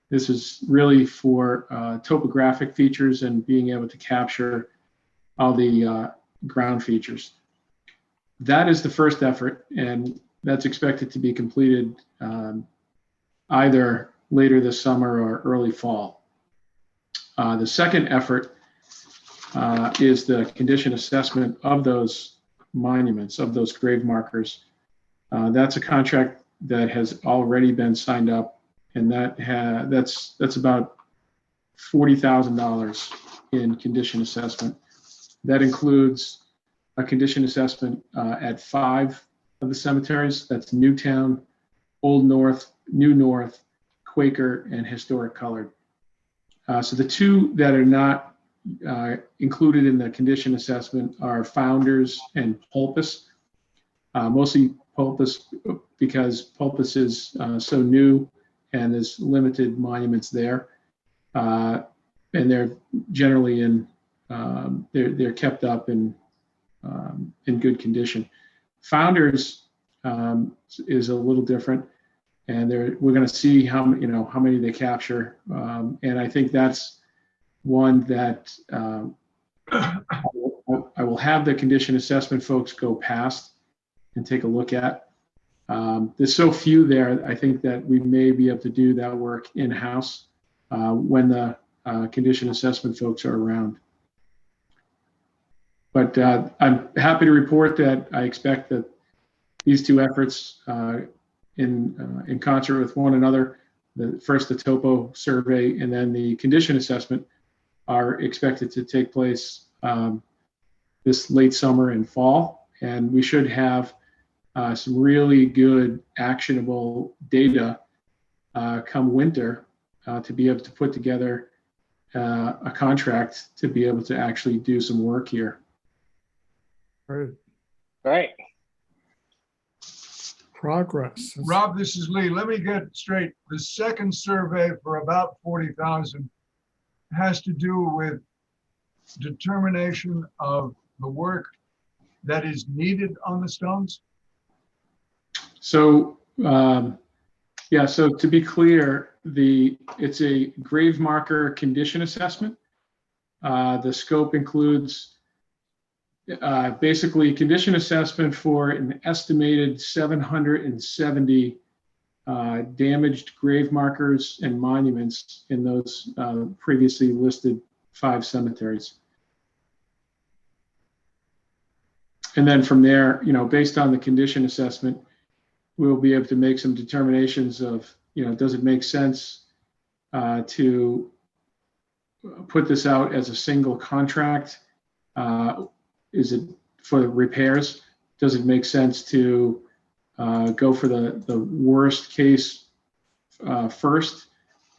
I: This is really for topographic features and being able to capture all the ground features. That is the first effort, and that's expected to be completed either later this summer or early fall. The second effort is the condition assessment of those monuments, of those grave markers. That's a contract that has already been signed up, and that's about $40,000 in condition assessment. That includes a condition assessment at 5 of the cemeteries. That's Newtown, Old North, New North, Quaker, and Historic Colored. So the 2 that are not included in the condition assessment are Founders and Pulpus. Mostly Pulpus because Pulpus is so new and there's limited monuments there. And they're generally they're kept up in good condition. Founders is a little different, and we're going to see how many they capture, and I think that's one that I will have the condition assessment folks go past and take a look at. There's so few there, I think that we may be able to do that work in-house when the condition assessment folks are around. But I'm happy to report that I expect that these 2 efforts in concert with one another, first the topo survey and then the condition assessment, are expected to take place this late summer and fall. And we should have some really good actionable data come winter to be able to put together a contract to be able to actually do some work here.
A: Right.
F: Progress.
B: Rob, this is Lee. Let me get straight. The second survey for about 40,000 has to do with determination of the work that is needed on the stones.
I: So, so to be clear, it's a grave marker condition assessment. The scope includes basically condition assessment for an estimated 770 damaged grave markers and monuments in those previously listed 5 cemeteries. And then from there, based on the condition assessment, we'll be able to make some determinations of, does it make sense to put this out as a single contract? Is it for the repairs? Does it make sense to go for the worst case first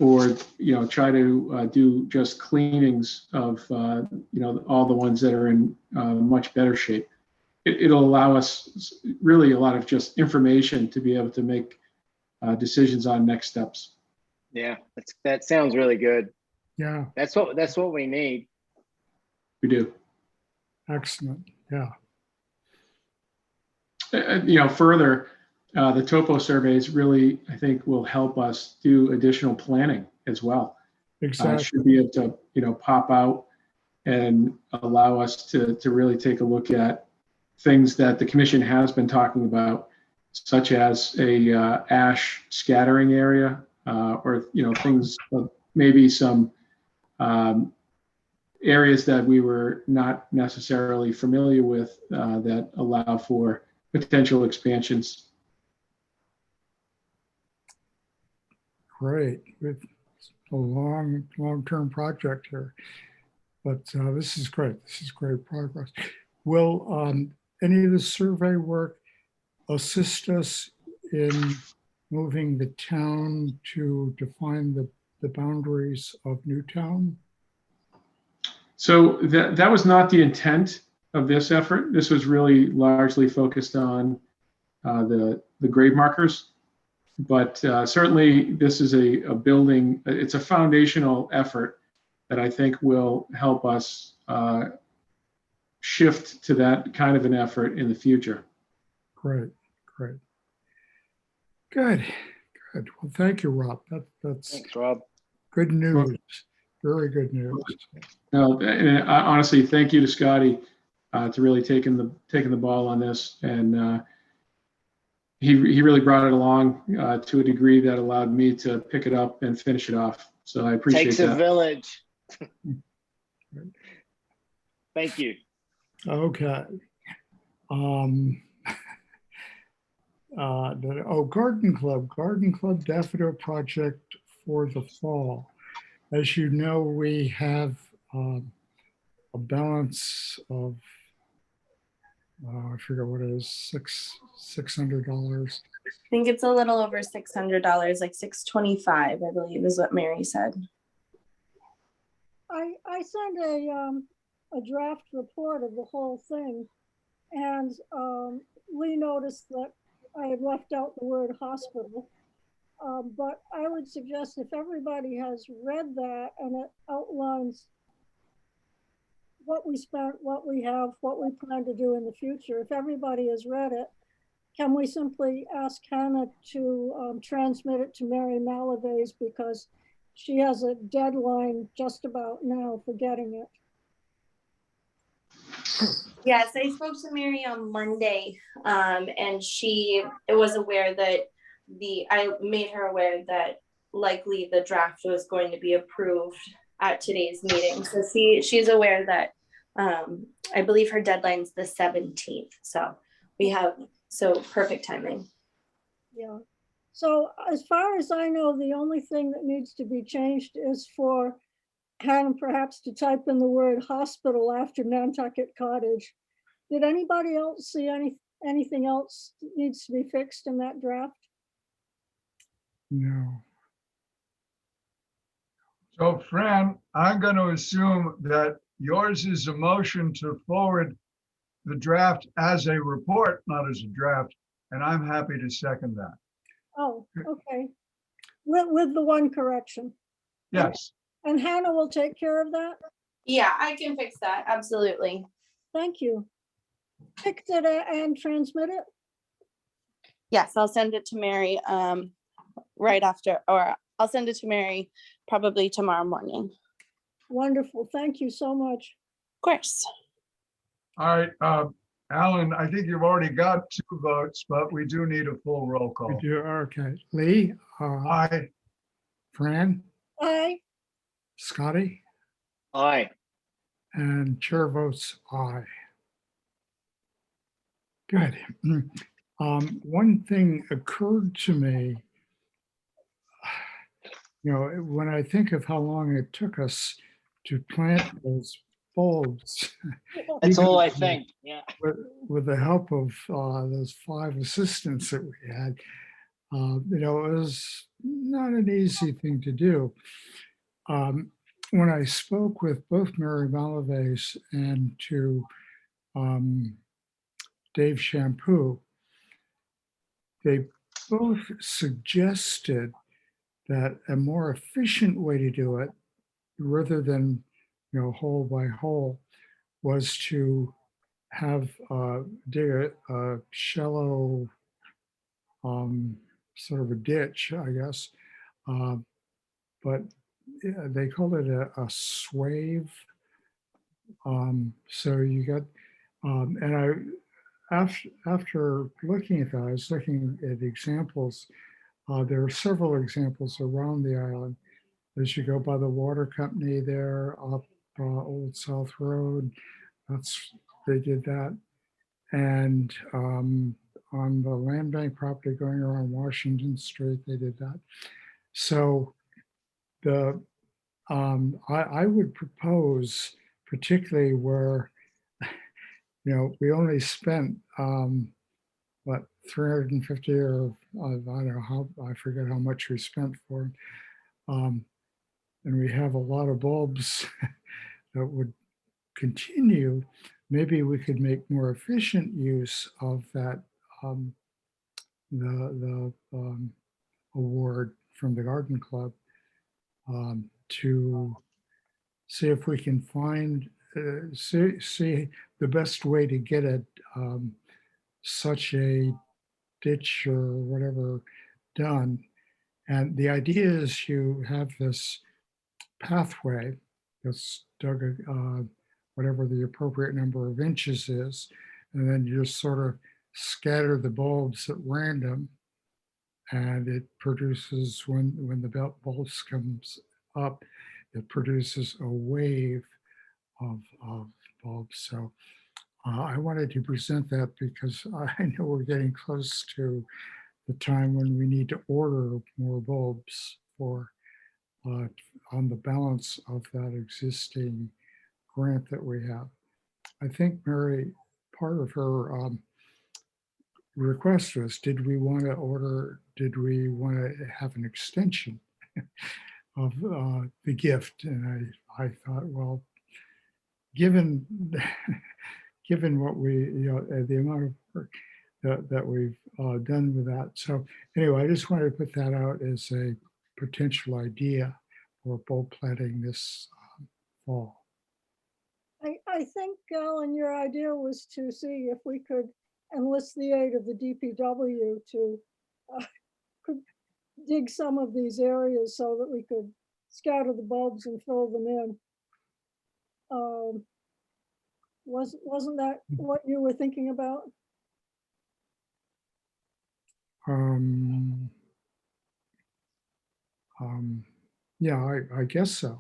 I: or, try to do just cleanings of, all the ones that are in much better shape. It'll allow us really a lot of just information to be able to make decisions on next steps.
A: Yeah, that sounds really good.
F: Yeah,
A: That's what we need.
I: We do.
F: excellent. Yeah,
I: Further, the topo surveys really, I think, will help us do additional planning as well.
F: exactly.
I: Should be able to, pop out and allow us to really take a look at things that the commission has been talking about, such as a ash scattering area, or things, maybe some areas that we were not necessarily familiar with that allow for potential expansions.
F: Great. With a long-term project here. But this is great. This is great progress. Will any of the survey work assist us in moving the town to define the boundaries of Newtown?
I: So that was not the intent of this effort. This was really largely focused on the grave markers. But certainly this is a building, it's a foundational effort that I think will help us shift to that kind of an effort in the future.
F: Great, great. Good. Well, thank you, Rob. That's
A: Thanks, Rob.
F: good news. Very good news.
I: No, and honestly, thank you to Scotty to really taking the ball on this, and he really brought it along to a degree that allowed me to pick it up and finish it off. So I appreciate
A: Takes
I: that.
A: a village. Thank you.
F: Okay. Garden Club daffodil project for the fall. As you know, we have a balance of I forget what it is, $600.
G: I think it's a little over $600, like $625, I believe is what Mary said.
C: I sent a draft report of the whole thing, and Lee noticed that I had left out the word hospital. But I would suggest if everybody has read that and it outlines what we spent, what we have, what we plan to do in the future, if everybody has read it, can we simply ask Hannah to transmit it to Mary Malaves, because she has a deadline just about now for getting it.
G: Yes, I spoke to Mary on Monday, and she was aware that I made her aware that likely the draft was going to be approved at today's meeting. So she's aware that I believe her deadline's the 17th. So perfect timing.
C: Yeah. So as far as I know, the only thing that needs to be changed is for Hannah perhaps to type in the word hospital after Nantucket Cottage. Did anybody else see anything else that needs to be fixed in that draft?
F: No.
B: So Fran, I'm going to assume that yours is a motion to forward the draft as a report, not as a draft, and I'm happy to second that.
C: Oh, okay. With the one correction.
B: Yes.
C: And Hannah will take care of that?
G: Yeah, I can fix that. Absolutely.
C: Thank you. Fix it and transmit it?
G: Yes, I'll send it to Mary right after, or I'll send it to Mary probably tomorrow morning.
C: Wonderful. Thank you so much.
G: Of course.
B: All right, Alan, I think you've already got 2 votes, but we do need a full roll
F: We
B: call.
F: do, okay. Lee?
B: Aye.
F: Fran?
C: Aye.
F: Scotty?
A: Aye.
F: And chair votes aye. Good. One thing occurred to me, when I think of how long it took us to plant those bulbs.
A: That's all I
F: even
A: think. Yeah.
F: with the help of those 5 assistants that we had, It was not an easy thing to do. When I spoke with both Mary Malaves and to Dave Shampoo, they both suggested that a more efficient way to do it, rather than hole by hole, was to have dig a shallow sort of a ditch, I guess, but they called it a swave. So you got, and after looking at that, I was looking at examples. There are several examples around the island. As you go by the water company there, up Old South Road, they did that. And on the land bank property going around Washington Street, they did that. So I would propose, particularly where we only spent what, 350, or I don't know how, I forget how much we spent for it. And we have a lot of bulbs that would continue. Maybe we could make more efficient use of that, the award from the Garden Club, to see if we can find, see the best way to get it, such a ditch or whatever done. And the idea is you have this pathway that's dug, whatever the appropriate number of inches is, and then you just sort of scatter the bulbs at random, and it produces, when the bulbs comes up, it produces a wave of bulbs. So I wanted to present that because I know we're getting close to the time when we need to order more bulbs for on the balance of that existing grant that we have. I think Mary, part of her request was, did we want to have an extension of the gift? And I thought, well, given what we, the amount of work that we've done with that. So anyway, I just wanted to put that out as a potential idea for bulb planting this fall.
C: I think, Alan, your idea was to see if we could enlist the aid of the DPW to could dig some of these areas so that we could scatter the bulbs and fill them in. Wasn't that what you were thinking about?
F: Yeah, I guess so.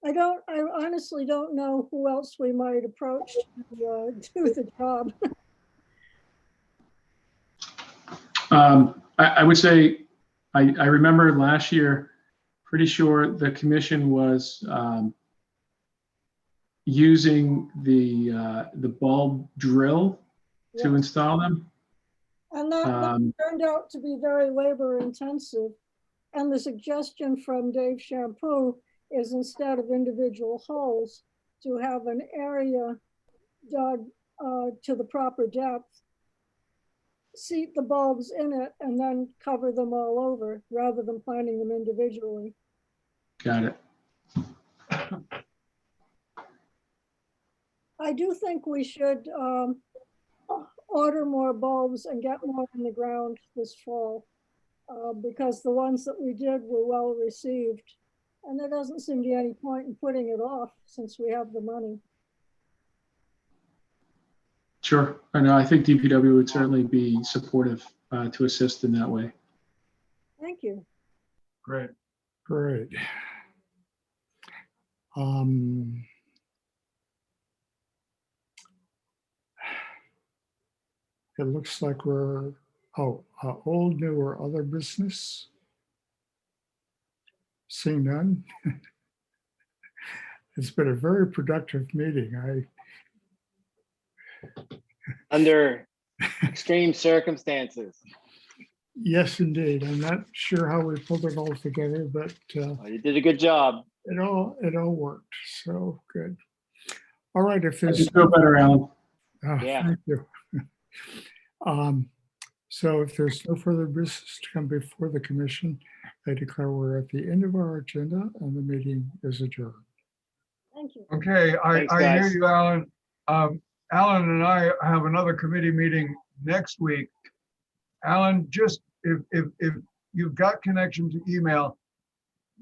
C: I honestly don't know who else we might approach to do the job.
I: I would say, I remember last year, pretty sure the commission was using the bulb drill to
C: Yes.
I: install them.
C: And that turned out to be very labor intensive. And the suggestion from Dave Shampoo is, instead of individual holes, to have an area dug to the proper depth, seat the bulbs in it, and then cover them all over rather than planting them individually.
I: Got it.
C: I do think we should order more bulbs and get more in the ground this fall, because the ones that we did were well received. And there doesn't seem to be any point in putting it off since we have the money.
I: Sure. I know. I think DPW would certainly be supportive to assist in that way.
C: Thank you.
B: Great.
F: Great. It looks like we're, old, new, or other business. Seeing none. It's been a very productive meeting.
A: Under Extreme circumstances.
F: Yes, indeed. I'm not sure how we pulled it all together, but
A: Oh, you did a good job.
F: it all worked. So good. All right, if
I: I
F: there's
I: just feel better, Alan.
A: Yeah.
F: thank you. So if there's no further business to come before the commission, I declare we're at the end of our agenda and the meeting is adjourned.
C: Thank you.
B: Okay,
A: Thanks,
B: I hear
A: guys.
B: you, Alan. Alan and I have another committee meeting next week. Alan, just if you've got connection to email,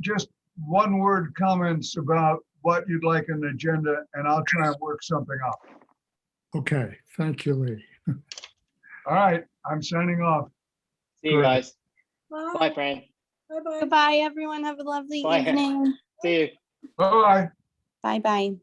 B: just one word comments about what you'd like an agenda, and I'll try and work something up.
F: Okay, thank you, Lee.
B: All right, I'm signing off.
A: See you
F: Great.
A: guys.
C: Bye.
A: Bye, Fran.
C: Bye-bye.
G: Goodbye, everyone. Have a lovely
A: Bye.
G: evening.
A: See you.
B: Bye-bye.
G: Bye-bye.